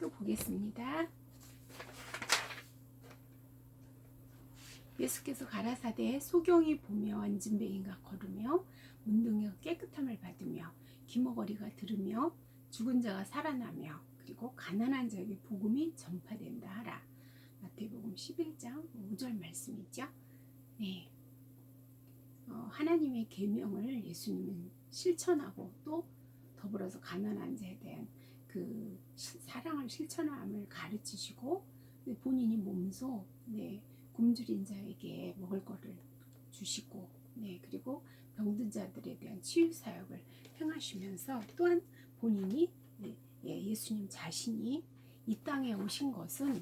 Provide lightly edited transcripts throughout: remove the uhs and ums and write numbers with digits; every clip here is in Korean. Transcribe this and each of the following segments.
또 보겠습니다. 예수께서 가라사대 소경이 보며 앉은뱅이가 걸으며 문둥이가 깨끗함을 받으며 기머거리가 들으며 죽은 자가 살아나며 그리고 가난한 자에게 복음이 전파된다 하라. 마태복음 11장 5절 말씀이죠. 네, 하나님의 계명을 예수님은 실천하고 또 더불어서 가난한 자에 대한 그 사랑을 실천함을 가르치시고 본인이 몸소 굶주린 자에게 먹을 거를 주시고 그리고 병든 자들에 대한 치유 사역을 행하시면서 또한 본인이 예수님 자신이 이 땅에 오신 것은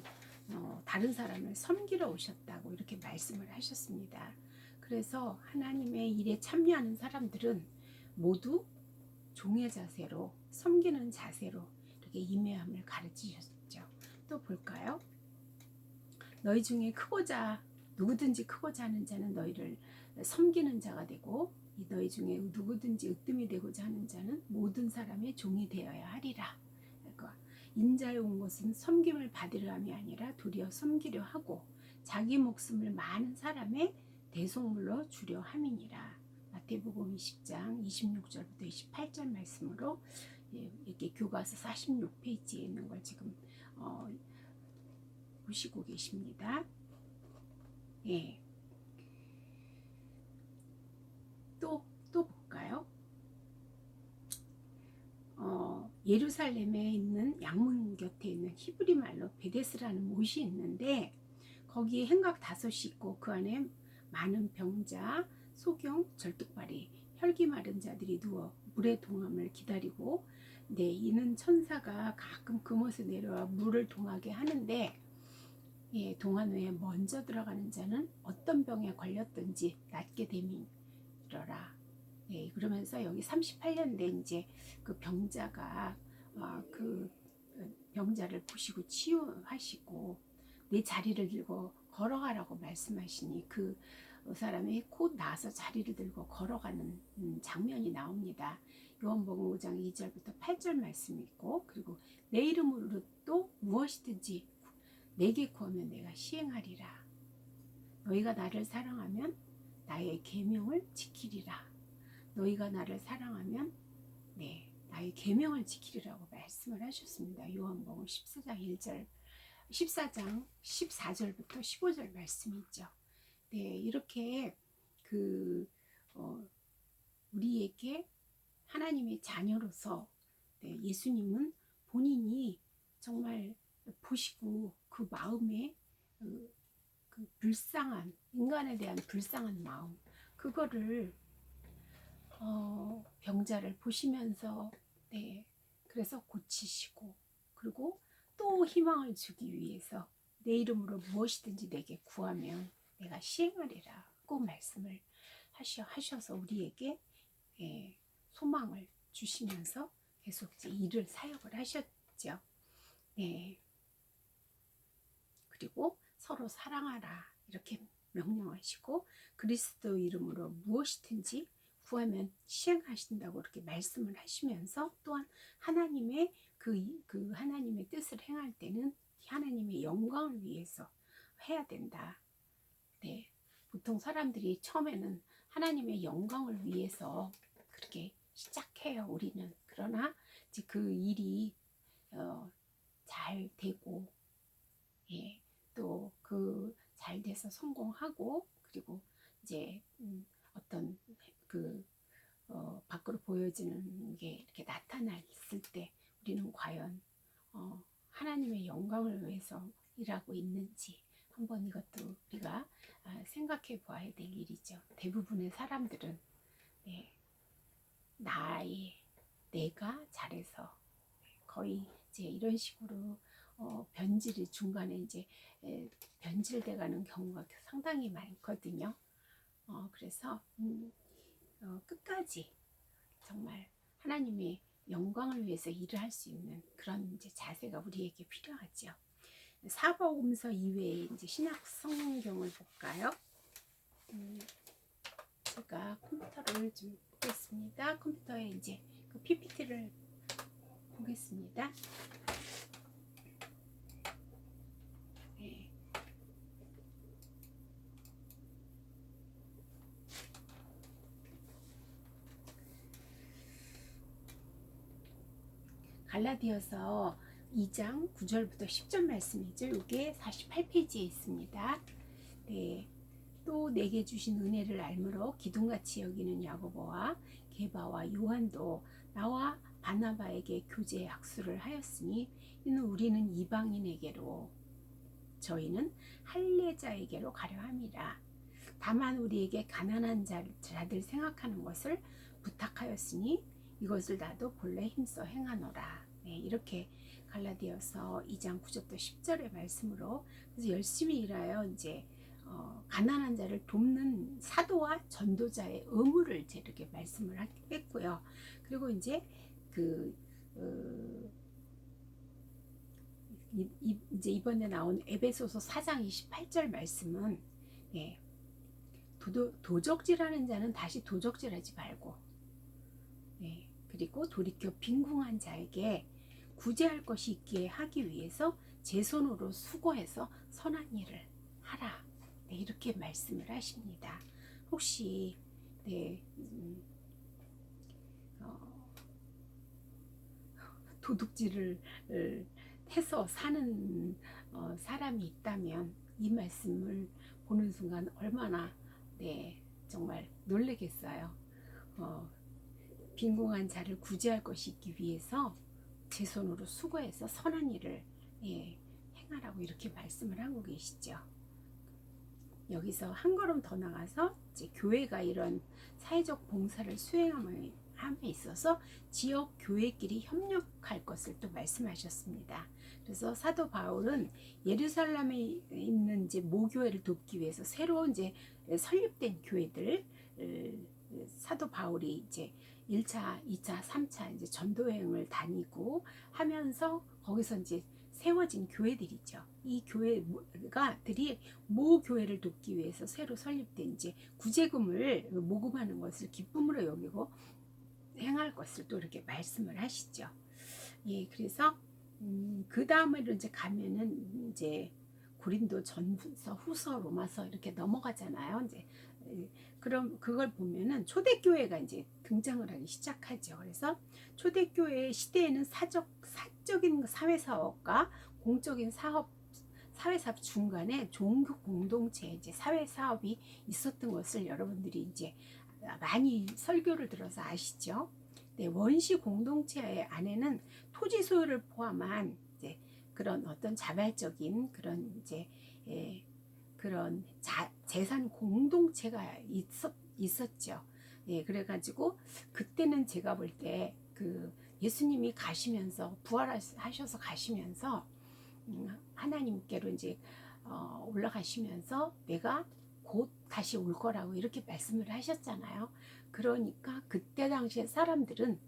다른 사람을 섬기러 오셨다고 이렇게 말씀을 하셨습니다. 그래서 하나님의 일에 참여하는 사람들은 모두 종의 자세로 섬기는 자세로 이렇게 임해함을 가르치셨죠. 또 볼까요? 너희 중에 크고자 누구든지 크고자 하는 자는 너희를 섬기는 자가 되고 너희 중에 누구든지 으뜸이 되고자 하는 자는 모든 사람의 종이 되어야 하리라. 그러니까 인자에 온 것은 섬김을 받으려 함이 아니라 도리어 섬기려 하고 자기 목숨을 많은 사람의 대속물로 주려 함이니라. 마태복음 20장 26절부터 28절 말씀으로 이렇게 교과서 46페이지에 있는 걸 지금 보시고 계십니다. 또 볼까요? 예루살렘에 있는 양문 곁에 있는 히브리 말로 베데스라는 못이 있는데 거기에 행각 5이 있고 그 안에 많은 병자, 소경, 절뚝발이, 혈기 마른 자들이 누워 물의 동함을 기다리고 이는 천사가 가끔 그 못에 내려와 물을 동하게 하는데 동한 후에 먼저 들어가는 자는 어떤 병에 걸렸든지 낫게 되미러라. 그러면서 여기 38년 된 이제 그 병자가 그 병자를 보시고 치유하시고 내 자리를 들고 걸어가라고 말씀하시니 그 사람이 곧 나서 자리를 들고 걸어가는 장면이 나옵니다. 요한복음 5장 2절부터 8절 말씀이 있고 그리고 내 이름으로 또 무엇이든지 내게 구하면 내가 시행하리라. 너희가 나를 사랑하면 나의 계명을 지키리라. 너희가 나를 사랑하면 나의 계명을 지키리라고 말씀을 하셨습니다. 요한복음 14장 14절부터 15절 말씀이 있죠. 이렇게 우리에게 하나님의 자녀로서 예수님은 본인이 정말 보시고 그 마음에 그 불쌍한 인간에 대한 불쌍한 마음 그거를 병자를 보시면서 그래서 고치시고 그리고 또 희망을 주기 위해서 내 이름으로 무엇이든지 내게 구하면 내가 시행하리라고 말씀을 하셔서 우리에게 소망을 주시면서 계속 일을 사역을 하셨죠. 그리고 서로 사랑하라 이렇게 명령하시고 그리스도 이름으로 무엇이든지 구하면 시행하신다고 이렇게 말씀을 하시면서 또한 하나님의 그 하나님의 뜻을 행할 때는 하나님의 영광을 위해서 해야 된다. 보통 사람들이 처음에는 하나님의 영광을 위해서 그렇게 시작해요. 우리는 그러나 이제 그 일이 잘 되고 또 그 잘 돼서 성공하고 그리고 이제 어떤 밖으로 보여지는 게 이렇게 나타났을 때 우리는 과연 하나님의 영광을 위해서 일하고 있는지 한번 이것도 우리가 생각해 보아야 될 일이죠. 대부분의 사람들은 내가 잘해서 거의 이제 이런 식으로 변질이 중간에 이제 변질돼 가는 경우가 상당히 많거든요. 그래서 끝까지 정말 하나님의 영광을 위해서 일을 할 수 있는 그런 이제 자세가 우리에게 필요하죠. 사복음서 이외에 이제 신약 성경을 볼까요? 제가 컴퓨터를 좀 보겠습니다. 컴퓨터에 이제 그 PPT를 보겠습니다. 갈라디아서 2장 9절부터 10절 말씀이죠. 이게 48페이지에 있습니다. 네. 또 내게 주신 은혜를 알므로 기둥같이 여기는 야고보와 게바와 요한도 나와 바나바에게 교제 약수를 하였으니 이는 우리는 이방인에게로 저희는 할례자에게로 가려 함이라. 다만 우리에게 가난한 자들 생각하는 것을 부탁하였으니 이것을 나도 본래 힘써 행하노라. 네, 이렇게 갈라디아서 2장 9절부터 10절의 말씀으로 그래서 열심히 일하여 이제 가난한 자를 돕는 사도와 전도자의 의무를 이제 이렇게 말씀을 했고요. 그리고 이제 이제 이번에 나온 에베소서 4장 28절 말씀은 예, 도적질하는 자는 다시 도적질하지 말고 예, 그리고 돌이켜 빈궁한 자에게 구제할 것이 있기에 하기 위해서 제 손으로 수고해서 선한 일을 하라. 네, 이렇게 말씀을 하십니다. 혹시 네, 도둑질을 해서 사는 사람이 있다면 이 말씀을 보는 순간 얼마나 네, 정말 놀라겠어요. 빈궁한 자를 구제할 것이 있기 위해서 제 손으로 수고해서 선한 일을 예, 행하라고 이렇게 말씀을 하고 계시죠. 여기서 한 걸음 더 나가서 이제 교회가 이런 사회적 봉사를 수행함에 있어서 지역 교회끼리 협력할 것을 또 말씀하셨습니다. 그래서 사도 바울은 예루살렘에 있는 이제 모교회를 돕기 위해서 새로 이제 설립된 교회들 사도 바울이 이제 1차, 2차, 3차 이제 전도 여행을 다니고 하면서 거기서 이제 세워진 교회들이죠. 이 교회가들이 모 교회를 돕기 위해서 새로 설립된 이제 구제금을 모금하는 것을 기쁨으로 여기고 행할 것을 또 이렇게 말씀을 하시죠. 예, 그래서 그 다음으로 이제 가면은 이제 고린도 전서, 후서, 로마서 이렇게 넘어가잖아요. 이제 그럼 그걸 보면은 초대교회가 이제 등장을 하기 시작하죠. 그래서 초대교회 시대에는 사적인 사회사업과 공적인 사회사업 중간에 종교 공동체 이제 사회사업이 있었던 것을 여러분들이 이제 많이 설교를 들어서 아시죠? 네, 원시 공동체 안에는 토지 소유를 포함한 이제 그런 어떤 자발적인 그런 이제 그런 재산 공동체가 있었죠. 예, 그래가지고 그때는 제가 볼 때 그 예수님이 가시면서 부활하셔서 가시면서 하나님께로 이제 올라가시면서 내가 곧 다시 올 거라고 이렇게 말씀을 하셨잖아요. 그러니까 그때 당시에 사람들은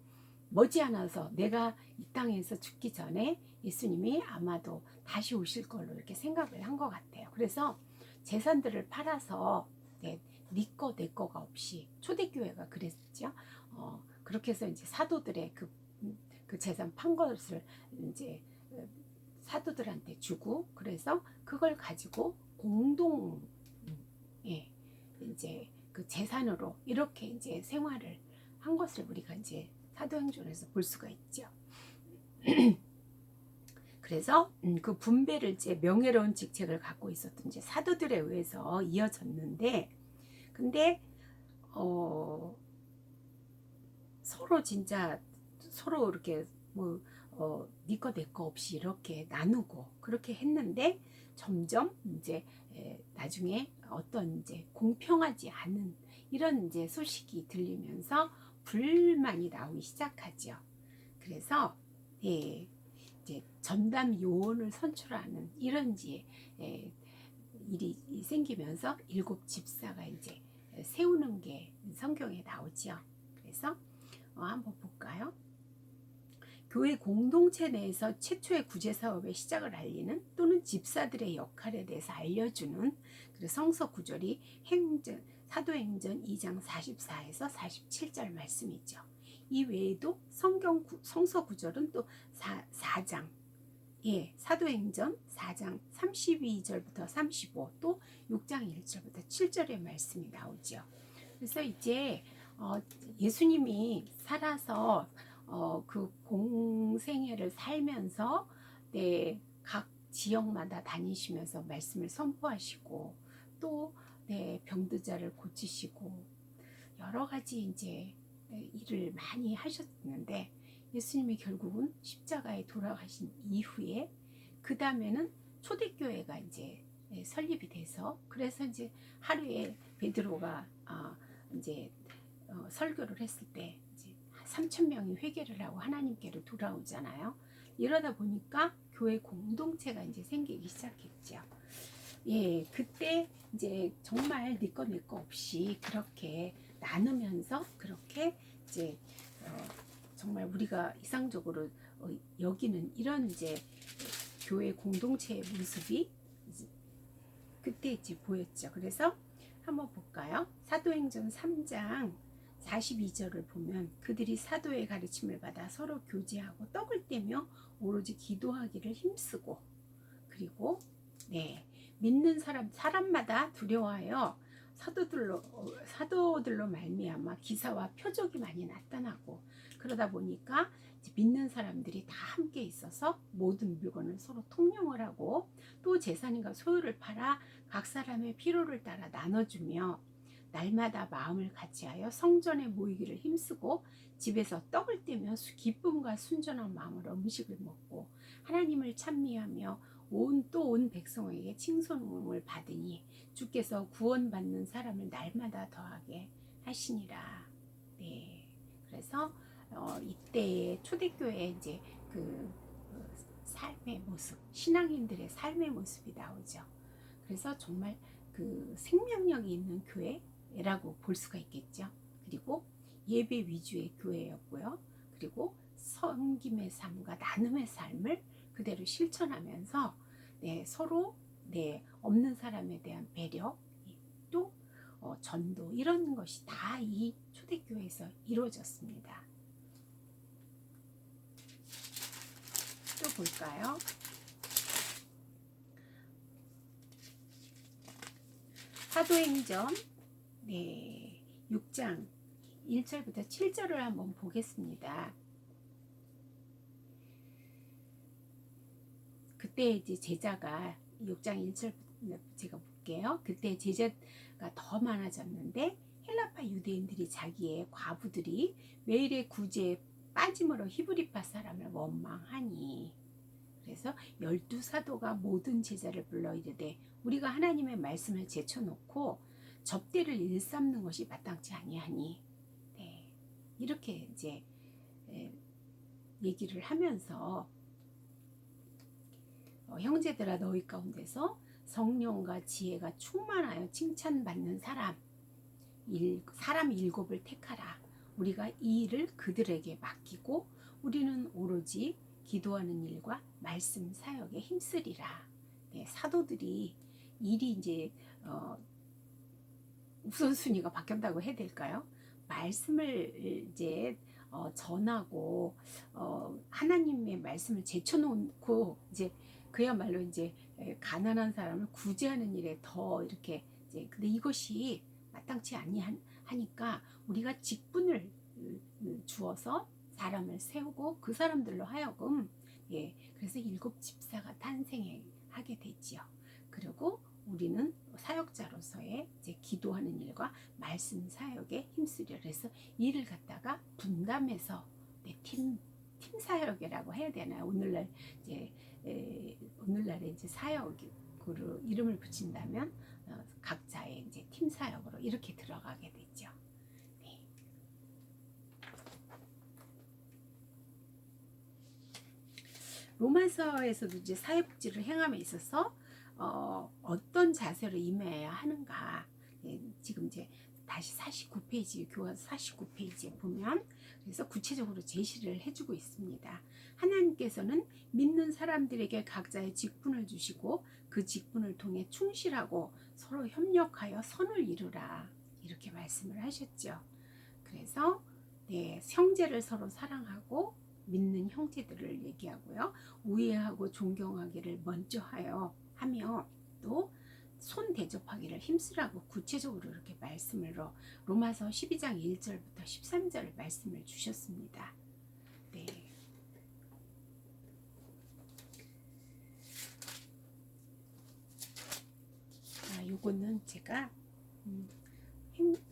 머지않아서 내가 이 땅에서 죽기 전에 예수님이 아마도 다시 오실 걸로 이렇게 생각을 한 것 같아요. 그래서 재산들을 팔아서 네 거 내 거가 없이 초대교회가 그랬죠. 그렇게 해서 이제 사도들의 그 재산 판 것을 이제 사도들한테 주고 그래서 그걸 가지고 공동 이제 그 재산으로 이렇게 이제 생활을 한 것을 우리가 이제 사도행전에서 볼 수가 있죠. 그래서 그 분배를 이제 명예로운 직책을 갖고 있었던 이제 사도들에 의해서 이어졌는데, 근데 서로 진짜 서로 이렇게 뭐 네 거 내 거 없이 이렇게 나누고 그렇게 했는데 점점 이제 나중에 어떤 이제 공평하지 않은 이런 이제 소식이 들리면서 불만이 나오기 시작하죠. 그래서 이제 전담 요원을 선출하는 이런 이제 일이 생기면서 7 집사가 이제 세우는 게 성경에 나오죠. 그래서 한번 볼까요? 교회 공동체 내에서 최초의 구제 사업의 시작을 알리는 또는 집사들의 역할에 대해서 알려주는 성서 구절이 사도행전 2장 44에서 47절 말씀이죠. 이 외에도 성서 구절은 또 4장 사도행전 4장 32절부터 35, 또 6장 1절부터 7절의 말씀이 나오죠. 그래서 이제 예수님이 살아서 그 공생애를 살면서 각 지역마다 다니시면서 말씀을 선포하시고 또 병드자를 고치시고 여러 가지 이제 일을 많이 하셨는데 예수님이 결국은 십자가에 돌아가신 이후에 그 다음에는 초대교회가 이제 설립이 돼서 그래서 이제 하루에 베드로가 이제 설교를 했을 때 이제 3천 명이 회개를 하고 하나님께로 돌아오잖아요. 이러다 보니까 교회 공동체가 이제 생기기 시작했죠. 예, 그때 이제 정말 네 거 내 거 없이 그렇게 나누면서 그렇게 이제 정말 우리가 이상적으로 여기는 이런 이제 교회 공동체의 모습이 그때 이제 보였죠. 그래서 한번 볼까요? 사도행전 3장 42절을 보면 그들이 사도의 가르침을 받아 서로 교제하고 떡을 떼며 오로지 기도하기를 힘쓰고 그리고 믿는 사람마다 두려워하여 사도들로 말미암아 기사와 표적이 많이 나타나고 그러다 보니까 믿는 사람들이 다 함께 있어서 모든 물건을 서로 통용을 하고 또 재산과 소유를 팔아 각 사람의 필요를 따라 나눠주며 날마다 마음을 같이하여 성전에 모이기를 힘쓰고 집에서 떡을 떼며 기쁨과 순전한 마음으로 음식을 먹고 하나님을 찬미하며 온 백성에게 칭송을 받으니 주께서 구원받는 사람을 날마다 더하게 하시니라. 네. 그래서 이때의 초대교회의 이제 그 삶의 모습, 신앙인들의 삶의 모습이 나오죠. 그래서 정말 그 생명력이 있는 교회라고 볼 수가 있겠죠. 그리고 예배 위주의 교회였고요. 그리고 섬김의 삶과 나눔의 삶을 그대로 실천하면서 서로 없는 사람에 대한 배려 또 전도 이런 것이 다 이 초대교회에서 이루어졌습니다. 또 볼까요? 사도행전 6장 1절부터 7절을 한번 보겠습니다. 그때 이제 제자가 6장 1절 제가 볼게요. 그때 제자가 더 많아졌는데 헬라파 유대인들이 자기의 과부들이 매일의 구제에 빠짐으로 히브리파 사람을 원망하니 그래서 12사도가 모든 제자를 불러 이르되 우리가 하나님의 말씀을 제쳐놓고 접대를 일삼는 것이 마땅치 아니하니 이렇게 이제 얘기를 하면서 형제들아 너희 가운데서 성령과 지혜가 충만하여 칭찬받는 사람 7을 택하라. 우리가 이 일을 그들에게 맡기고 우리는 오로지 기도하는 일과 말씀 사역에 힘쓰리라. 사도들이 일이 이제 우선순위가 바뀌었다고 해야 될까요? 말씀을 이제 전하고 하나님의 말씀을 제쳐놓고 이제 그야말로 이제 가난한 사람을 구제하는 일에 더 이렇게 이제 근데 이것이 마땅치 아니하니까 우리가 직분을 주어서 사람을 세우고 그 사람들로 하여금 그래서 7 집사가 탄생하게 되지요. 그리고 우리는 사역자로서의 이제 기도하는 일과 말씀 사역에 힘쓰려 그래서 일을 갖다가 분담해서 팀 사역이라고 해야 되나요? 오늘날에 이제 사역으로 이름을 붙인다면 각자의 이제 팀 사역으로 이렇게 들어가게 되죠. 로마서에서도 이제 사회복지를 행함에 있어서 어떤 자세로 임해야 하는가 지금 이제 다시 49페이지 교과서 49페이지에 보면 그래서 구체적으로 제시를 해주고 있습니다. 하나님께서는 믿는 사람들에게 각자의 직분을 주시고 그 직분을 통해 충실하고 서로 협력하여 선을 이루라 이렇게 말씀을 하셨죠. 그래서 형제를 서로 사랑하고 믿는 형제들을 얘기하고요. 우애하고 존경하기를 먼저 하며 또 손 대접하기를 힘쓰라고 구체적으로 이렇게 말씀을 로마서 12장 1절부터 13절 말씀을 주셨습니다. 요거는 제가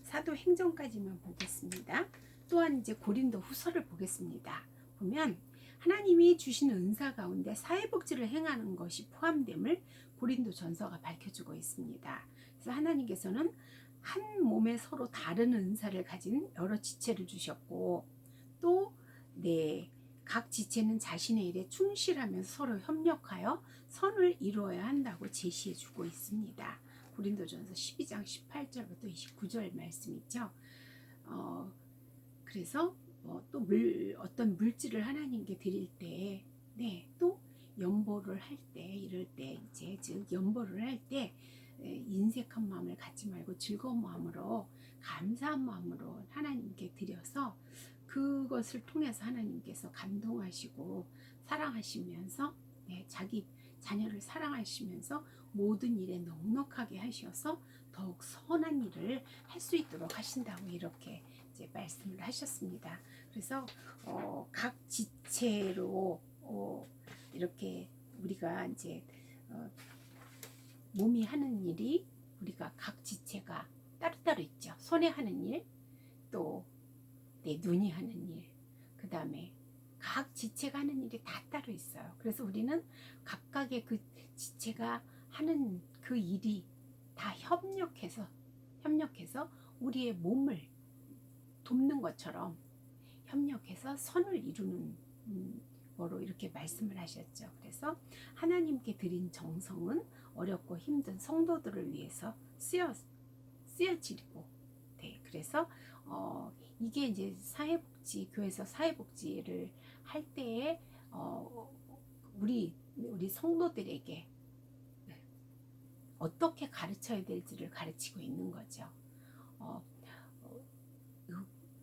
사도행전까지만 보겠습니다. 또한 이제 고린도 후서를 보겠습니다. 보면 하나님이 주신 은사 가운데 사회복지를 행하는 것이 포함됨을 고린도 전서가 밝혀주고 있습니다. 그래서 하나님께서는 한 몸에 서로 다른 은사를 가진 여러 지체를 주셨고, 또 각 지체는 자신의 일에 충실하면서 서로 협력하여 선을 이루어야 한다고 제시해 주고 있습니다. 고린도전서 12장 18절부터 29절 말씀 있죠. 그래서 또 어떤 물질을 하나님께 드릴 때, 또 연보를 할 때, 이럴 때 이제 즉 연보를 할 때 인색한 마음을 갖지 말고 즐거운 마음으로, 감사한 마음으로 하나님께 드려서 그것을 통해서 하나님께서 감동하시고 사랑하시면서 자기 자녀를 사랑하시면서 모든 일에 넉넉하게 하셔서 더욱 선한 일을 할 수 있도록 하신다고 이렇게 이제 말씀을 하셨습니다. 그래서 각 지체로 이렇게 우리가 이제 몸이 하는 일이, 우리가 각 지체가 따로따로 있죠. 손에 하는 일, 또 눈이 하는 일, 그 다음에 각 지체가 하는 일이 다 따로 있어요. 그래서 우리는 각각의 그 지체가 하는 그 일이 다 협력해서 우리의 몸을 돕는 것처럼 협력해서 선을 이루는 거로 이렇게 말씀을 하셨죠. 그래서 하나님께 드린 정성은 어렵고 힘든 성도들을 위해서 쓰여지고, 그래서 이게 이제 교회에서 사회복지를 할 때에 우리 성도들에게 어떻게 가르쳐야 될지를 가르치고 있는 거죠.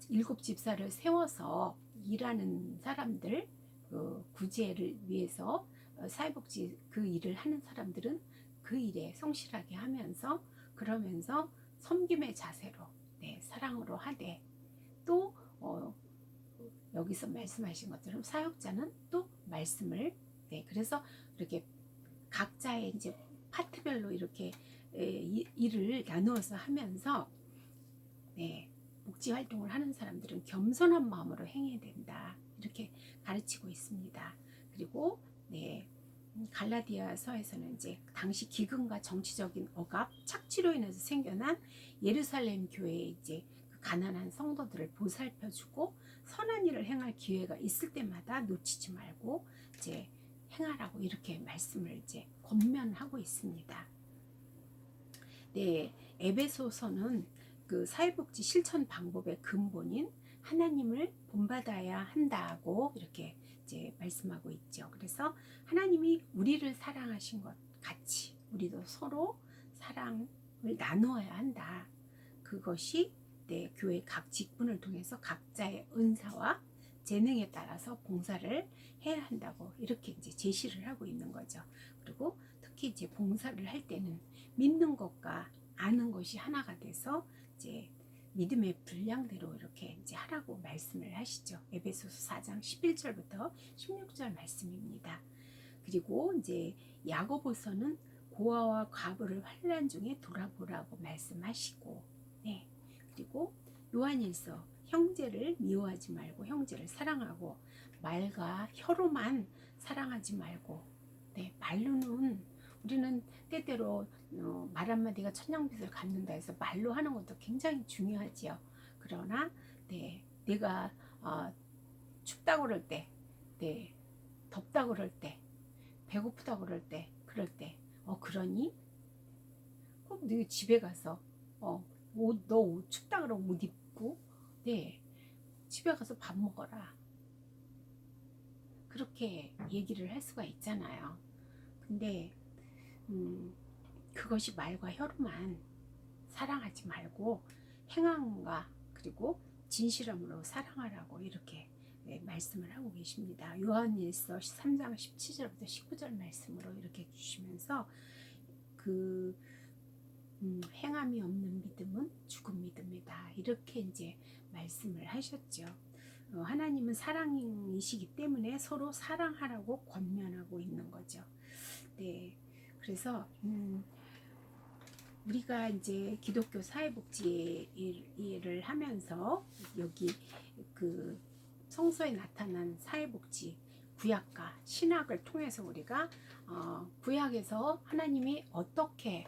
7 집사를 세워서 일하는 사람들, 구제를 위해서 사회복지 그 일을 하는 사람들은 그 일에 성실하게 하면서, 그러면서 섬김의 자세로 사랑으로 하되, 또 여기서 말씀하신 것처럼 사역자는 또 말씀을 그래서 이렇게 각자의 이제 파트별로 이렇게 일을 나누어서 하면서 복지 활동을 하는 사람들은 겸손한 마음으로 행해야 된다, 이렇게 가르치고 있습니다. 그리고 갈라디아서에서는 이제 당시 기근과 정치적인 억압, 착취로 인해서 생겨난 예루살렘 교회의 이제 그 가난한 성도들을 보살펴주고 선한 일을 행할 기회가 있을 때마다 놓치지 말고 이제 행하라고 이렇게 말씀을 이제 권면하고 있습니다. 에베소서는 그 사회복지 실천 방법의 근본인 하나님을 본받아야 한다고 이렇게 이제 말씀하고 있죠. 그래서 하나님이 우리를 사랑하신 것 같이 우리도 서로 사랑을 나누어야 한다. 그것이 교회 각 직분을 통해서 각자의 은사와 재능에 따라서 봉사를 해야 한다고 이렇게 이제 제시를 하고 있는 거죠. 그리고 특히 이제 봉사를 할 때는 믿는 것과 아는 것이 하나가 돼서 이제 믿음의 분량대로 이렇게 이제 하라고 말씀을 하시죠. 에베소서 4장 11절부터 16절 말씀입니다. 그리고 이제 야고보서는 고아와 과부를 환난 중에 돌아보라고 말씀하시고, 그리고 요한일서 형제를 미워하지 말고 형제를 사랑하고, 말과 혀로만 사랑하지 말고, 말로는 우리는 때때로 말 한마디가 천냥빚을 갚는다 해서 말로 하는 것도 굉장히 중요하지요. 그러나 내가 춥다고 그럴 때, 덥다고 그럴 때, 배고프다고 그럴 때, 그러니 네 집에 가서 너 춥다 그러고 옷 입고 집에 가서 밥 먹어라, 그렇게 얘기를 할 수가 있잖아요. 근데 그것이 말과 혀로만 사랑하지 말고 행함과 그리고 진실함으로 사랑하라고 이렇게 말씀을 하고 계십니다. 요한일서 3장 17절부터 19절 말씀으로 이렇게 주시면서 그 행함이 없는 믿음은 죽은 믿음이다, 이렇게 이제 말씀을 하셨죠. 하나님은 사랑이시기 때문에 서로 사랑하라고 권면하고 있는 거죠. 그래서 우리가 이제 기독교 사회복지 일을 하면서 여기 그 성서에 나타난 사회복지 구약과 신약을 통해서 우리가 구약에서 하나님이 어떻게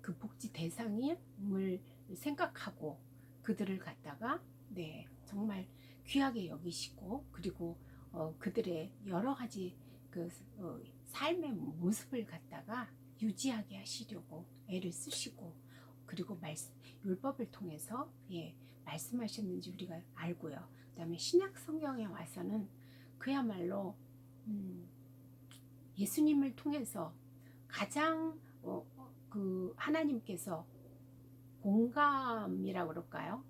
그 복지 대상을 생각하고 그들을 갖다가 정말 귀하게 여기시고 그리고 그들의 여러 가지 그 삶의 모습을 갖다가 유지하게 하시려고 애를 쓰시고 그리고 율법을 통해서 말씀하셨는지 우리가 알고요. 그 다음에 신약 성경에 와서는 그야말로 예수님을 통해서 가장 그 하나님께서 공감이라고 그럴까요?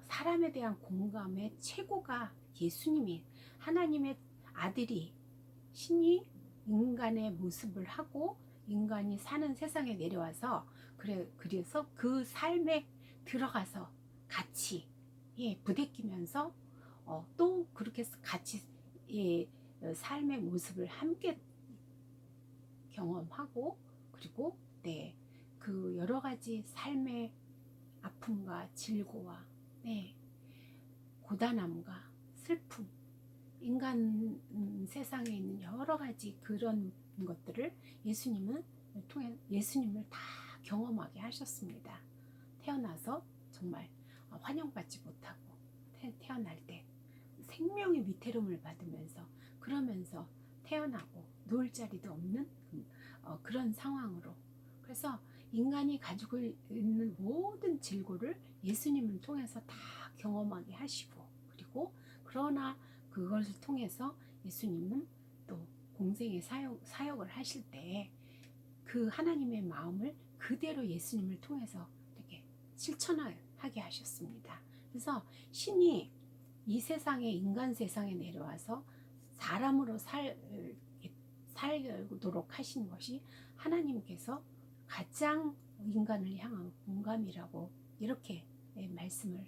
사람에 대한 공감의 최고가 예수님이 하나님의 아들이 신이 인간의 모습을 하고 인간이 사는 세상에 내려와서 그래서 그 삶에 들어가서 같이 부대끼면서 또 그렇게 같이 삶의 모습을 함께 경험하고 그리고 그 여러 가지 삶의 아픔과 질고와 고단함과 슬픔 인간 세상에 있는 여러 가지 그런 것들을 예수님을 다 경험하게 하셨습니다. 태어나서 정말 환영받지 못하고 태어날 때 생명의 위태로움을 받으면서 그러면서 태어나고 누울 자리도 없는 그런 상황으로 그래서 인간이 가지고 있는 모든 질고를 예수님을 통해서 다 경험하게 하시고 그리고 그러나 그것을 통해서 예수님은 또 공생의 사역을 하실 때 그 하나님의 마음을 그대로 예수님을 통해서 이렇게 실천하게 하셨습니다. 그래서 신이 이 세상에 인간 세상에 내려와서 사람으로 살도록 하신 것이 하나님께서 가장 인간을 향한 공감이라고 이렇게 말씀을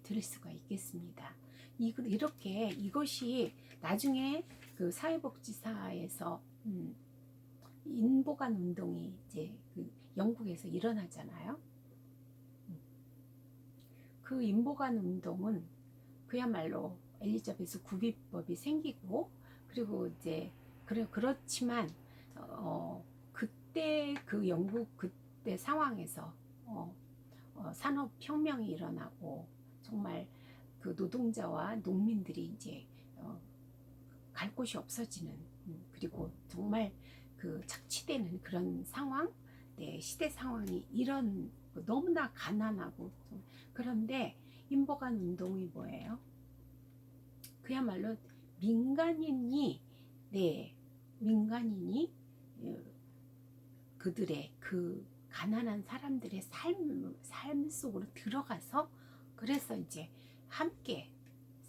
드릴 수가 있겠습니다. 이렇게 이것이 나중에 그 사회복지사에서 인보관 운동이 이제 그 영국에서 일어나잖아요. 그 인보관 운동은 그야말로 엘리자베스 구비법이 생기고 그리고 이제 그렇지만 그때 그 영국 그때 상황에서 산업혁명이 일어나고 정말 그 노동자와 농민들이 이제 갈 곳이 없어지는 그리고 정말 그 착취되는 그런 상황, 시대 상황이 이런 너무나 가난하고 그런데 인보관 운동이 뭐예요? 그야말로 민간인이 그들의 그 가난한 사람들의 삶 속으로 들어가서 그래서 이제 함께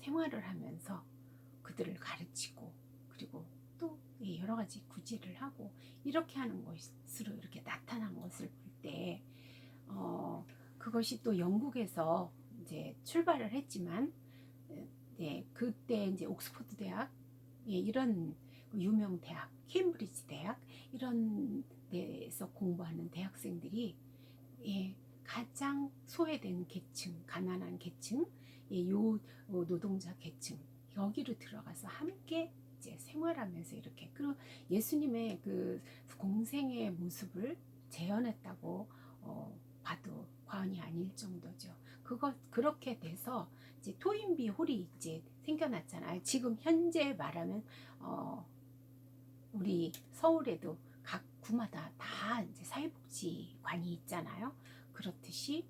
생활을 하면서 그들을 가르치고 그리고 또 여러 가지 구제를 하고 이렇게 하는 것으로 이렇게 나타난 것을 볼 때 그것이 또 영국에서 이제 출발을 했지만 그때 이제 옥스퍼드 대학 이런 유명 대학, 케임브리지 대학 이런 데서 공부하는 대학생들이 가장 소외된 계층, 가난한 계층, 노동자 계층 여기로 들어가서 함께 이제 생활하면서 이렇게 그리고 예수님의 그 공생의 모습을 재현했다고 봐도 과언이 아닐 정도죠. 그렇게 돼서 이제 토인비 홀이 이제 생겨났잖아요. 지금 현재 말하면 우리 서울에도 각 구마다 다 이제 사회복지관이 있잖아요. 그렇듯이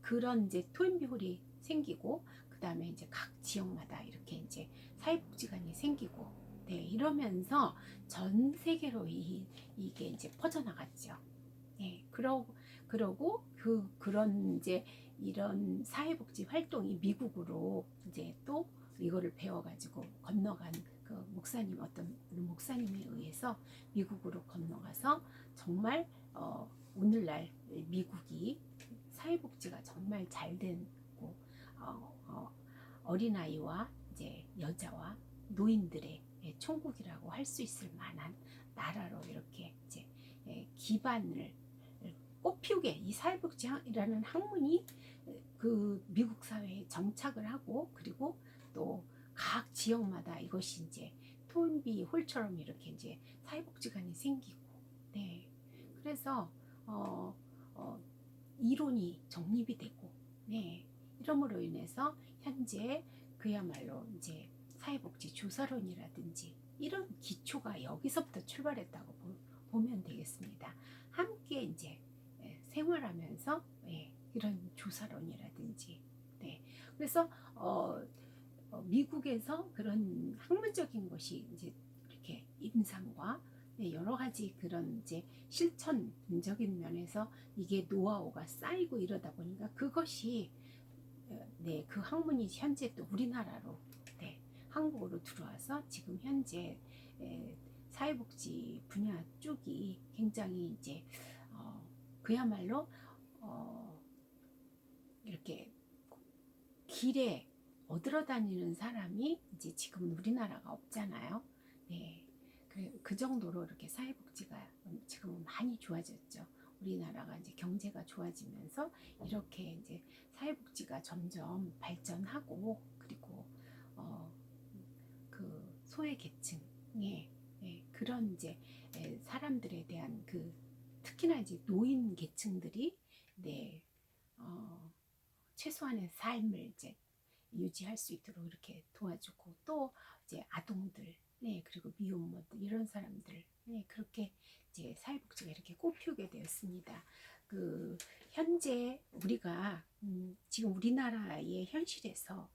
그런 이제 토인비 홀이 생기고 그 다음에 이제 각 지역마다 이렇게 이제 사회복지관이 생기고 이러면서 전 세계로 이게 이제 퍼져나갔죠. 그러고 그런 이제 이런 사회복지 활동이 미국으로 이제 또 이거를 배워가지고 건너간 그 목사님 어떤 목사님에 의해서 미국으로 건너가서 정말 오늘날 미국이 사회복지가 정말 잘 되고 어린아이와 이제 여자와 노인들의 천국이라고 할 수 있을 만한 나라로 이렇게 이제 기반을 꽃피우게 이 사회복지라는 학문이 그 미국 사회에 정착을 하고, 그리고 또 각 지역마다 이것이 이제 톤비 홀처럼 이렇게 이제 사회복지관이 생기고, 네, 그래서 어, 어, 이론이 정립이 되고, 네, 이러므로 인해서 현재 그야말로 이제 사회복지 조사론이라든지 이런 기초가 여기서부터 출발했다고 보면 되겠습니다. 함께 이제 생활하면서 이런 조사론이라든지, 네, 그래서 미국에서 그런 학문적인 것이 이제 이렇게 임상과 여러 가지 그런 이제 실천적인 면에서 이게 노하우가 쌓이고 이러다 보니까 그것이 그 학문이 현재 또 우리나라로, 한국으로 들어와서 지금 현재 사회복지 분야 쪽이 굉장히 이제 그야말로 이렇게 길에 어들어다니는 사람이 이제 지금 우리나라가 없잖아요. 네, 그 정도로 이렇게 사회복지가 지금 많이 좋아졌죠. 우리나라가 이제 경제가 좋아지면서 이렇게 이제 사회복지가 점점 발전하고, 그리고 그 소외계층의 그런 이제 사람들에 대한 그 특히나 이제 노인 계층들이 최소한의 삶을 이제 유지할 수 있도록 이렇게 도와주고, 또 이제 아동들, 그리고 미혼모들 이런 사람들, 그렇게 이제 사회복지가 이렇게 꽃피우게 되었습니다. 그 현재 우리가 지금 우리나라의 현실에서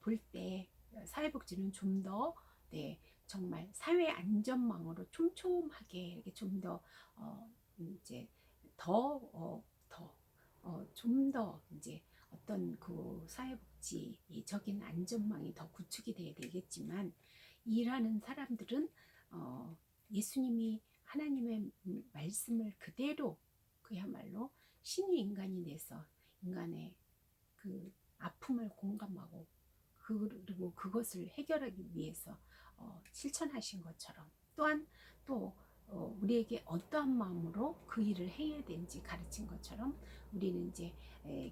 볼 때 사회복지는 좀 더 정말 사회 안전망으로 촘촘하게 이렇게 좀 더 이제 좀 더 이제 어떤 그 사회복지적인 안전망이 더 구축이 돼야 되겠지만, 일하는 사람들은 예수님이 하나님의 말씀을 그대로 그야말로 신이 인간이 돼서 인간의 그 아픔을 공감하고 그리고 그것을 해결하기 위해서 실천하신 것처럼, 또한 또 우리에게 어떠한 마음으로 그 일을 해야 되는지 가르친 것처럼, 우리는 이제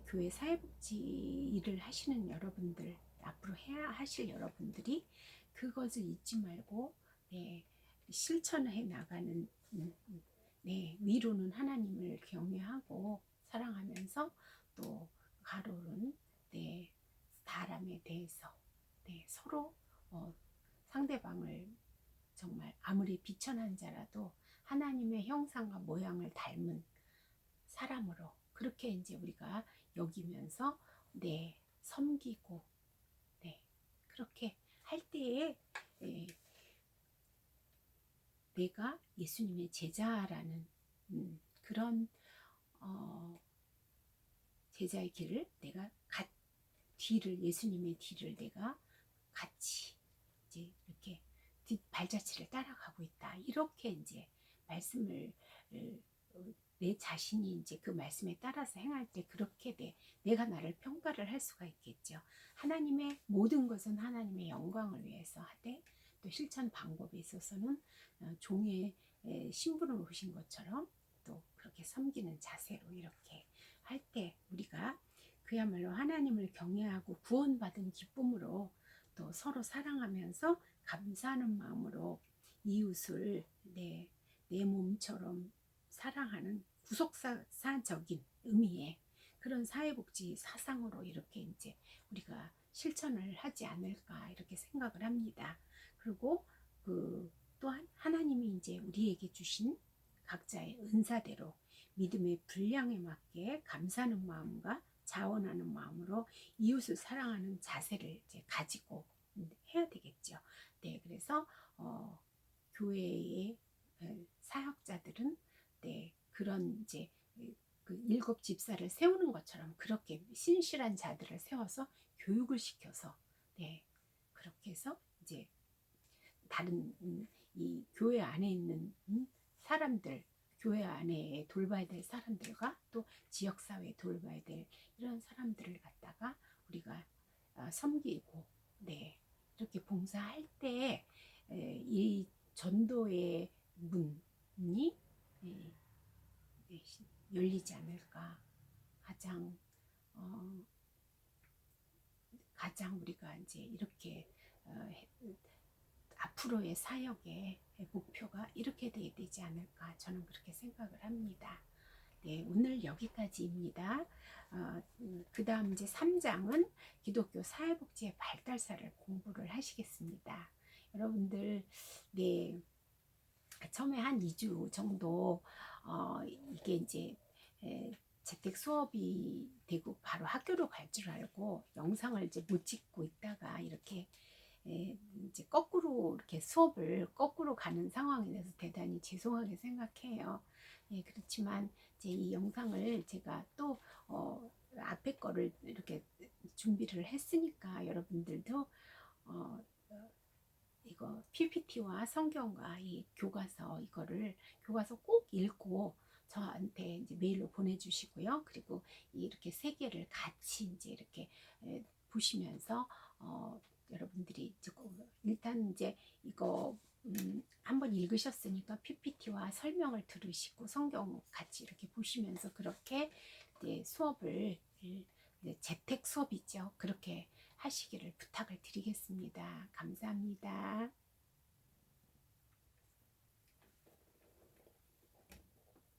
교회 사회복지 일을 하시는 여러분들, 앞으로 해야 하실 여러분들이 그것을 잊지 말고 실천해 나가는, 위로는 하나님을 경외하고 사랑하면서, 또 가로는 사람에 대해서 서로 상대방을 정말 아무리 비천한 자라도 하나님의 형상과 모양을 닮은 사람으로 그렇게 이제 우리가 여기면서 섬기고, 그렇게 할 때에 내가 예수님의 제자라는 그런 제자의 길을 내가 뒤를, 예수님의 뒤를 내가 같이 이제 이렇게 발자취를 따라가고 있다, 이렇게 이제 말씀을 내 자신이 이제 그 말씀에 따라서 행할 때 그렇게 내가 나를 평가를 할 수가 있겠죠. 하나님의 모든 것은 하나님의 영광을 위해서 하되, 또 실천 방법에 있어서는 종의 신분을 오신 것처럼 또 그렇게 섬기는 자세로 이렇게 할 때 우리가 그야말로 하나님을 경외하고 구원받은 기쁨으로 또 서로 사랑하면서 감사하는 마음으로 이웃을 내 몸처럼 사랑하는 구속사적인 의미의 그런 사회복지 사상으로 이렇게 이제 우리가 실천을 하지 않을까 이렇게 생각을 합니다. 그리고 또한 하나님이 이제 우리에게 주신 각자의 은사대로 믿음의 분량에 맞게 감사하는 마음과 자원하는 마음으로 이웃을 사랑하는 자세를 이제 가지고 해야 되겠죠. 그래서 교회의 사역자들은 그런 이제 그 7 집사를 세우는 것처럼 그렇게 신실한 자들을 세워서 교육을 시켜서 그렇게 해서 이제 다른 이 교회 안에 있는 사람들, 교회 안에 돌봐야 될 사람들과 또 지역사회에 돌봐야 될 이런 사람들을 갖다가 우리가 섬기고 이렇게 봉사할 때 이 전도의 문, 예, 예, 열리지 않을까. 가장 어, 가장 우리가 이제 이렇게 앞으로의 사역의 목표가 이렇게 돼야 되지 않을까, 저는 그렇게 생각을 합니다. 네, 오늘 여기까지입니다. 그 다음 이제 3장은 기독교 사회복지의 발달사를 공부를 하시겠습니다. 여러분들, 네, 처음에 한 2주 정도 이게 이제 재택 수업이 되고 바로 학교로 갈 줄 알고 영상을 이제 못 찍고 있다가 이렇게 이제 거꾸로 이렇게 수업을 거꾸로 가는 상황이 돼서 대단히 죄송하게 생각해요. 그렇지만 이제 이 영상을 제가 또 앞에 거를 이렇게 준비를 했으니까 여러분들도 어, 이거 PPT와 성경과 이 교과서, 이거를 교과서 꼭 읽고 저한테 이제 메일로 보내주시고요. 그리고 이렇게 세 개를 같이 이제 이렇게 보시면서 여러분들이 일단 이제 이거 한번 읽으셨으니까 PPT와 설명을 들으시고 성경 같이 이렇게 보시면서 그렇게 수업을 재택 수업이죠. 그렇게 하시기를 부탁을 드리겠습니다. 감사합니다.